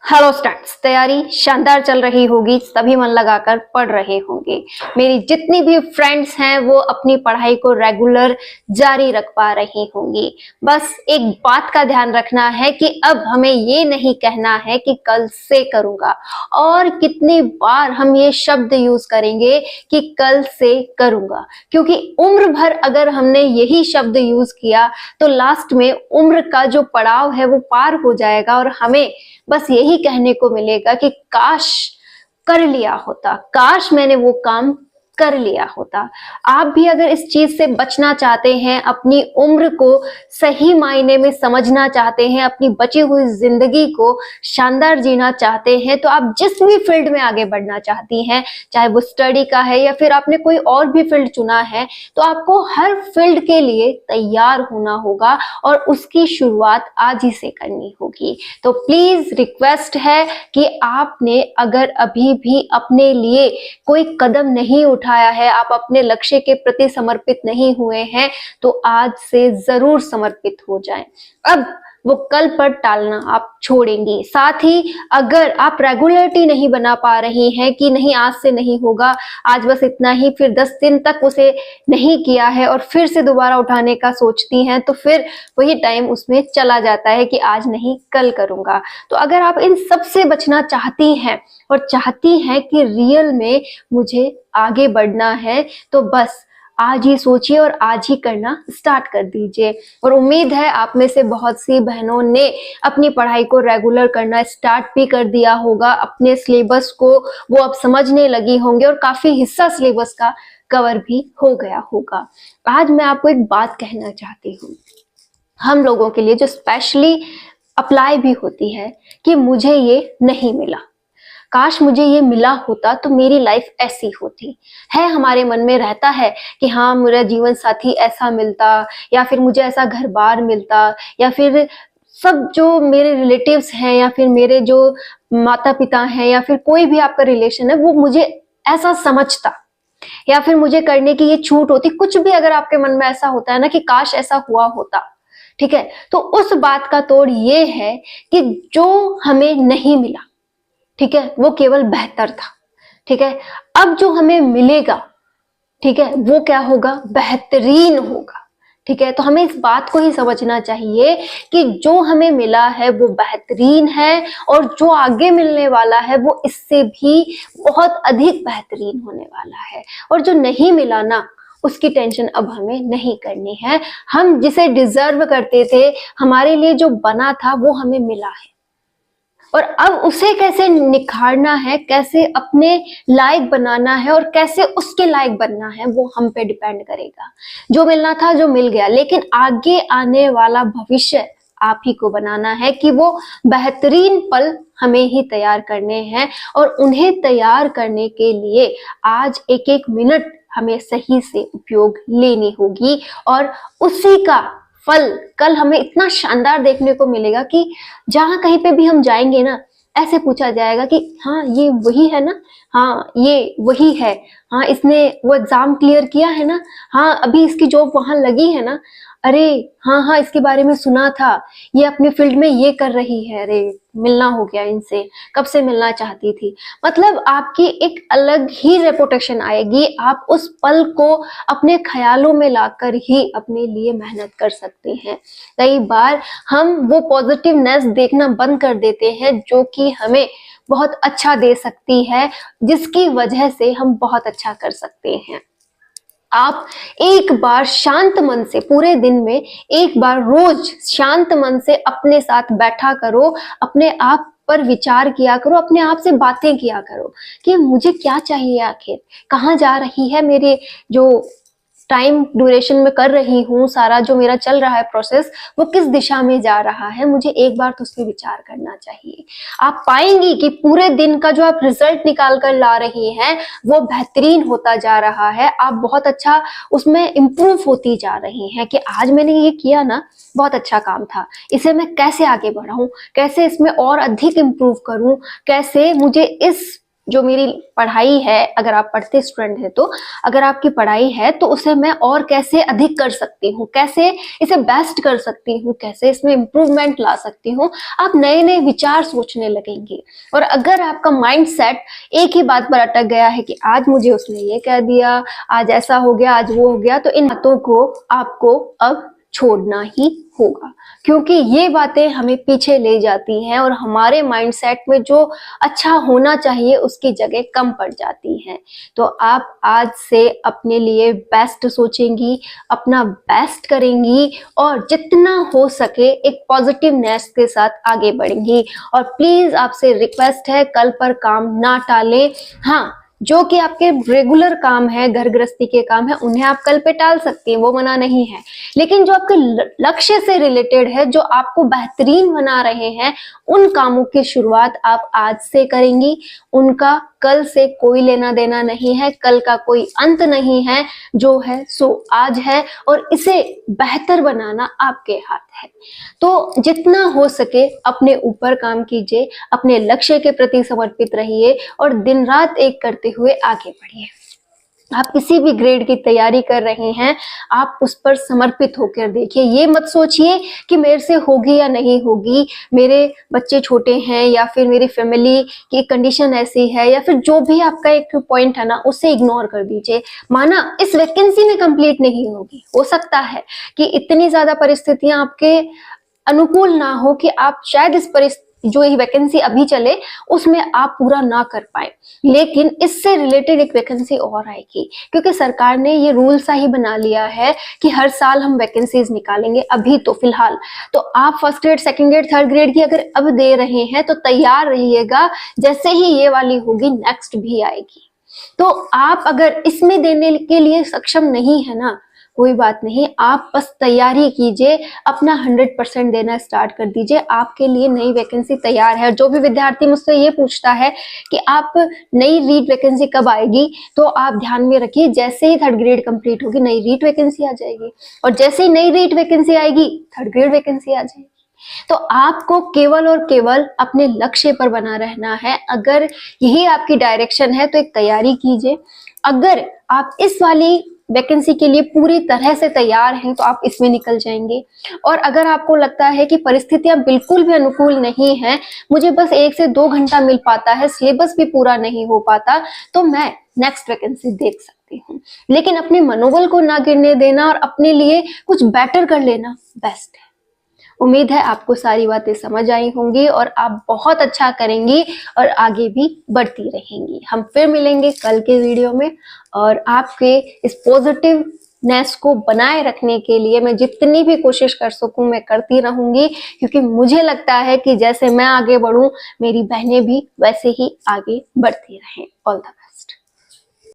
Hello students, तैयारी शानदार चल रही होगी। सभी मन लगाकर पढ़ रहे होंगे। मेरी जितनी भी फ्रेंड्स हैं वो अपनी पढ़ाई को रेगुलर जारी रख पा रही होंगी। बस एक बात का ध्यान रखना है कि अब हमें ये नहीं कहना है कि कल से करूंगा। और कितनी बार हम ये शब्द यूज करेंगे कि कल से करूंगा, क्योंकि उम्र भर अगर हमने यही शब्द यूज किया तो लास्ट में उम्र का जो पड़ाव है वो पार हो जाएगा और हमें बस यही कहने को मिलेगा कि काश कर लिया होता, काश मैंने वो काम कर लिया होता। आप भी अगर इस चीज से बचना चाहते हैं, अपनी उम्र को सही मायने में समझना चाहते हैं, अपनी बची हुई जिंदगी को शानदार जीना चाहते हैं, तो आप जिस भी फील्ड में आगे बढ़ना चाहती हैं, चाहे वो स्टडी का है या फिर आपने कोई और भी फील्ड चुना है, तो आपको हर फील्ड के लिए तैयार होना होगा और उसकी शुरुआत आज ही से करनी होगी। तो प्लीज रिक्वेस्ट है कि आपने अगर अभी भी अपने लिए कोई कदम नहीं उठाया है, आप अपने लक्ष्य के प्रति समर्पित नहीं हुए हैं, तो आज से जरूर समर्पित हो जाएं। अब वो कल पर टालना आप छोड़ेंगी। साथ ही अगर आप रेगुलरिटी नहीं बना पा रही हैं कि नहीं आज से नहीं होगा, आज बस इतना ही, फिर 10 दिन तक उसे नहीं किया है और फिर से दोबारा उठाने का सोचती हैं, तो फिर वही टाइम उसमें चला जाता है कि आज नहीं कल करूंगा। तो अगर आप इन सब से बचना चाहती हैं और चाहती हैं कि रियल में मुझे आगे बढ़ना है, तो बस आज ही सोचिए और आज ही करना स्टार्ट कर दीजिए। और उम्मीद है आप में से बहुत सी बहनों ने अपनी पढ़ाई को रेगुलर करना स्टार्ट भी कर दिया होगा। अपने सिलेबस को वो अब समझने लगी होंगे और काफी हिस्सा सिलेबस का कवर भी हो गया होगा। आज मैं आपको एक बात कहना चाहती हूँ, हम लोगों के लिए जो स्पेशली अप्लाई भी होती है कि मुझे ये नहीं मिला, काश मुझे ये मिला होता तो मेरी लाइफ ऐसी होती है। हमारे मन में रहता है कि हाँ, मेरा जीवन साथी ऐसा मिलता, या फिर मुझे ऐसा घर बार मिलता, या फिर सब जो मेरे रिलेटिव्स हैं, या फिर मेरे जो माता पिता हैं, या फिर कोई भी आपका रिलेशन है वो मुझे ऐसा समझता, या फिर मुझे करने की ये छूट होती। कुछ भी अगर आपके मन में ऐसा होता है ना कि काश ऐसा हुआ होता, ठीक है, तो उस बात का तोड़ ये है कि जो हमें नहीं मिला, ठीक है, वो केवल बेहतर था। ठीक है, अब जो हमें मिलेगा, ठीक है, वो क्या होगा, बेहतरीन होगा। ठीक है, तो हमें इस बात को ही समझना चाहिए कि जो हमें मिला है वो बेहतरीन है और जो आगे मिलने वाला है वो इससे भी बहुत अधिक बेहतरीन होने वाला है। और जो नहीं मिला ना, उसकी टेंशन अब हमें नहीं करनी है। हम जिसे डिजर्व करते थे, हमारे लिए जो बना था, वो हमें मिला है और अब उसे कैसे निखारना है, कैसे अपने लायक बनाना है और कैसे उसके लायक बनना है, वो हम पे डिपेंड करेगा। जो मिलना था जो मिल गया, लेकिन आगे आने वाला भविष्य आप ही को बनाना है कि वो बेहतरीन पल हमें ही तैयार करने हैं। और उन्हें तैयार करने के लिए आज एक एक मिनट हमें सही से उपयोग लेनी होगी और उसी का फल कल हमें इतना शानदार देखने को मिलेगा कि जहां कहीं पे भी हम जाएंगे ना, ऐसे पूछा जाएगा कि हाँ ये वही है ना, हाँ ये वही है, हाँ इसने वो एग्जाम क्लियर किया है ना, हाँ अभी इसकी जॉब वहां लगी है ना, अरे हाँ हाँ इसके बारे में सुना था, ये अपने फील्ड में ये कर रही है, अरे मिलना हो गया इनसे, कब से मिलना चाहती थी। मतलब आपकी एक अलग ही रेपुटेशन आएगी। आप उस पल को अपने ख्यालों में लाकर ही अपने लिए मेहनत कर सकते हैं। कई बार हम वो पॉजिटिवनेस देखना बंद कर देते हैं जो कि हमें बहुत अच्छा दे सकती है, जिसकी वजह से हम बहुत अच्छा कर सकते हैं। आप एक बार शांत मन से, पूरे दिन में एक बार रोज शांत मन से अपने साथ बैठा करो, अपने आप पर विचार किया करो, अपने आप से बातें किया करो कि मुझे क्या चाहिए, आखिर कहाँ जा रही है मेरे जो टाइम ड्यूरेशन में कर रही हूँ, सारा जो मेरा चल रहा है प्रोसेस, वो किस दिशा में जा रहा है, मुझे एक बार तो उस पर विचार करना चाहिए। आप पाएंगी कि पूरे दिन का जो आप रिजल्ट निकाल कर ला रही हैं वो बेहतरीन होता जा रहा है। आप बहुत अच्छा उसमें इम्प्रूव होती जा रही हैं कि आज मैंने ये किया ना, बहुत अच्छा काम था, इसे मैं कैसे आगे बढ़ाऊं, कैसे इसमें और अधिक इम्प्रूव करूं, कैसे मुझे इस जो मेरी पढ़ाई है, अगर आप पढ़ते स्टूडेंट हैं तो अगर आपकी पढ़ाई है तो उसे मैं और कैसे अधिक कर सकती हूँ, कैसे इसे बेस्ट कर सकती हूँ, कैसे इसमें इम्प्रूवमेंट ला सकती हूँ, आप नए नए विचार सोचने लगेंगे। और अगर आपका माइंड सेट एक ही बात पर अटक गया है कि आज मुझे उसने ये कह दिया, आज ऐसा हो गया, आज वो हो गया, तो इन बातों को आपको अब छोड़ना ही होगा, क्योंकि ये बातें हमें पीछे ले जाती हैं और हमारे माइंडसेट में जो अच्छा होना चाहिए उसकी जगह कम पड़ जाती हैं। तो आप आज से अपने लिए बेस्ट सोचेंगी, अपना बेस्ट करेंगी और जितना हो सके एक पॉजिटिवनेस के साथ आगे बढ़ेंगी। और प्लीज आपसे रिक्वेस्ट है, कल पर काम ना टालें। हाँ, जो कि आपके रेगुलर काम है, घर गृहस्थी के काम है, उन्हें आप कल पे टाल सकती हैं, वो मना नहीं है, लेकिन जो आपके लक्ष्य से रिलेटेड है, जो आपको बेहतरीन बना रहे हैं, उन कामों की शुरुआत आप आज से करेंगी। उनका कल से कोई लेना देना नहीं है, कल का कोई अंत नहीं है, जो है सो आज है और इसे बेहतर बनाना आपके हाथ है। तो जितना हो सके अपने ऊपर काम कीजिए, अपने लक्ष्य के प्रति समर्पित रहिए और दिन रात एक करते हुए आगे बढ़िए। आप किसी भी ग्रेड की तैयारी कर रहे हैं, आप उस पर समर्पित होकर देखिए। ये मत सोचिए कि मेरे से होगी या नहीं होगी, मेरे बच्चे छोटे हैं या फिर मेरी फैमिली की कंडीशन ऐसी है, या फिर जो भी आपका एक पॉइंट है ना, उसे इग्नोर कर दीजिए। माना इस वैकेंसी में कंप्लीट नहीं होगी, हो सकता है कि इतनी ज्यादा परिस्थितियां आपके अनुकूल ना हो कि आप शायद इस जो ये वैकेंसी अभी चले उसमें आप पूरा ना कर पाए, लेकिन इससे रिलेटेड एक वैकेंसी और आएगी, क्योंकि सरकार ने ये रूल सा ही बना लिया है कि हर साल हम वैकेंसीज निकालेंगे। अभी तो फिलहाल तो आप first grade, second grade, third grade की अगर अब दे रहे हैं तो तैयार रहिएगा, जैसे ही ये वाली होगी नेक्स्ट भी आएगी। तो आप अगर इसमें देने के लिए सक्षम नहीं है ना, कोई बात नहीं, आप बस तैयारी कीजिए, अपना 100% देना स्टार्ट कर दीजिए। आपके लिए नई वैकेंसी तैयार है। जो भी विद्यार्थी मुझसे ये पूछता है कि आप नई रीट वैकेंसी कब आएगी, तो आप ध्यान में रखिए, जैसे ही थर्ड ग्रेड कंप्लीट होगी नई रीट वैकेंसी आ जाएगी, और जैसे ही नई रीट वैकेंसी आएगी थर्ड ग्रेड वैकेंसी आ जाएगी। तो आपको केवल और केवल अपने लक्ष्य पर बना रहना है। अगर यही आपकी डायरेक्शन है तो एक तैयारी कीजिए। अगर आप इस वाली वैकेंसी के लिए पूरी तरह से तैयार हैं तो आप इसमें निकल जाएंगे। और अगर आपको लगता है कि परिस्थितियां बिल्कुल भी अनुकूल नहीं है, मुझे बस 1 से 2 घंटा मिल पाता है, सिलेबस भी पूरा नहीं हो पाता, तो मैं नेक्स्ट वैकेंसी देख सकती हूँ। लेकिन अपने मनोबल को ना गिरने देना और अपने लिए कुछ बेटर कर लेना बेस्ट है। उम्मीद है आपको सारी बातें समझ आई होंगी और आप बहुत अच्छा करेंगी और आगे भी बढ़ती रहेंगी। हम फिर मिलेंगे कल के वीडियो में, और आपके इस पॉजिटिवनेस को बनाए रखने के लिए मैं जितनी भी कोशिश कर सकूं मैं करती रहूंगी, क्योंकि मुझे लगता है कि जैसे मैं आगे बढ़ूं मेरी बहनें भी वैसे ही आगे बढ़ती रहें। All the best.